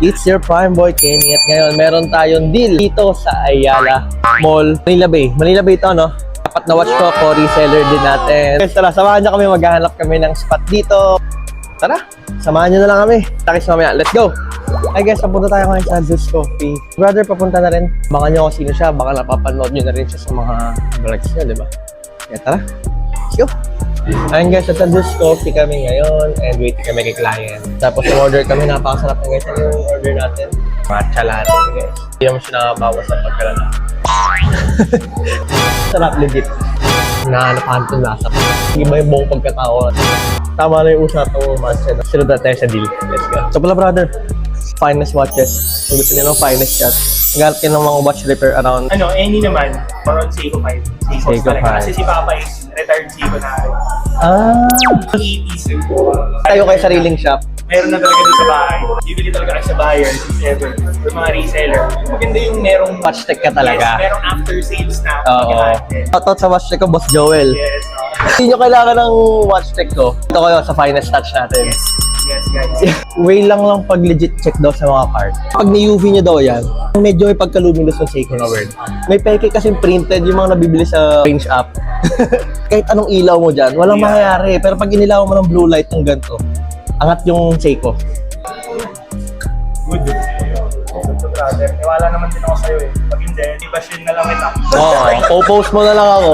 It's your prime boy Kenny at ngayon meron tayong deal dito sa Ayala Mall, Manila Bay. Manila Bay ito, no? Dapat na watch ko ako, reseller din natin. Guys, tara, samahan niyo kami, maghahanap kami ng spot dito. Tara, samahan niyo na lang kami. Takis mamaya, let's go! Ay guys, papunta tayo ngayon sa Zeus Coffee. Brother, papunta na rin. Baka niyo kung sino siya, baka napapanood niyo na rin siya sa mga vlogs niya, di ba? Kaya tara, let's go! Ayun guys, sa Zeus Coffee kami ngayon and waiting kami kay client. Tapos order kami, napakasarap na guys. Ano yung order natin? Matcha latte guys. Hindi naman siya nakabawas sa pagkalala. Sarap legit. Naanapahan itong lasa. Iba yung buong pagkatao. Tama na yung usapan mo, matcha. Sunod na tayo sa deal. Let's go. So pala brother, finest watches. Kung gusto niyo ng finest shot, naghanap kayo ng mga watch repair around. Any naman, around Seiko 5. Seiko 5. Kasi si Papa is retired Seiko na rin. Ah! 80s. Tayo kayo sariling shop. Meron na talaga doon sa bahay. Bibili talaga kayo sa buyers, if ever. Or mga reseller. Maganda yung merong Watch tech ka talaga. Yes, merong after sales na. Oo. Shoutout sa watch tech ko, Boss Joel. Yes. Hindi nyo kailangan ng watch tech ko. Ito kayo sa finest touch natin. Yes, guys. Way lang pag legit check daw sa mga card. Pag ni-UV nyo daw yan, medyo may pagka-luminous ng Seiko na word. May peke kasi printed yung mga nabibili sa range app. Kahit anong ilaw mo dyan, walang mangyayari. Pero pag inilaw mo ng blue light ng ganito, angat yung Seiko. Good. So, brother, niwala naman din ako sa'yo eh. Pag hindi, di ba share na lang kita? Oo, post mo na lang ako.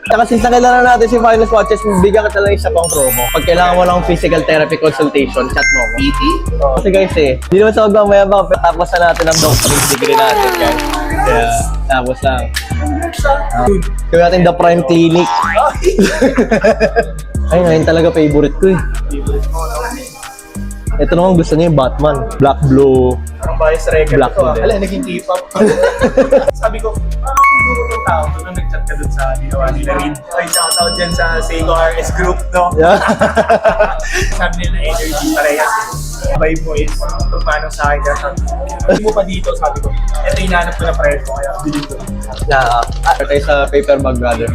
Kasi sa kilala natin si Finest Watches, bigyan ka lang isa pang promo. Pag kailangan mo lang physical therapy consultation, chat mo ako. PT? Kasi guys hindi naman sa magmamayabang, tapos na natin ang doctorate degree natin guys. Kaya, tapos lang. Good. Gawin natin the Prime Clinic. Ay, ngayon talaga favorite ko eh. Favorite mo naman eh. Ito naman gusto niya yung Batman. Black, blue. Parang bias record Black ito ah. din. Hala, naging K-pop. Sabi ko, parang siguro itong tao to nung nag-chat ka dun sa ginawa nila rin. Ay, shoutout dyan sa Seiko RS Group, no? Yeah. Sabi nila energy parehas. Vibe mo is manong sa akin. Kaya sabi ko, hindi mo pa dito, sabi ko. Ito hinahanap ko na preso, kaya bilhin ko. Tayo sa paper bag brother.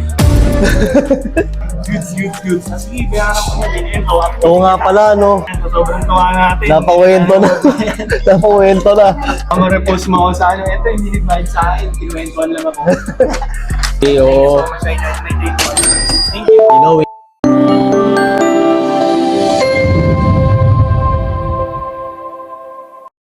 Good. Sige, bayaran ko na din. Yun, tawag ko. Oo nga pala, no? Sobrang tawa natin. Napawento na. Napawento na. Ang repost mo ako sa ano, ito hindi nag-bayad sa akin. Kinuwentuhan lang ako. Oo. So much, I know. Thank you. You know,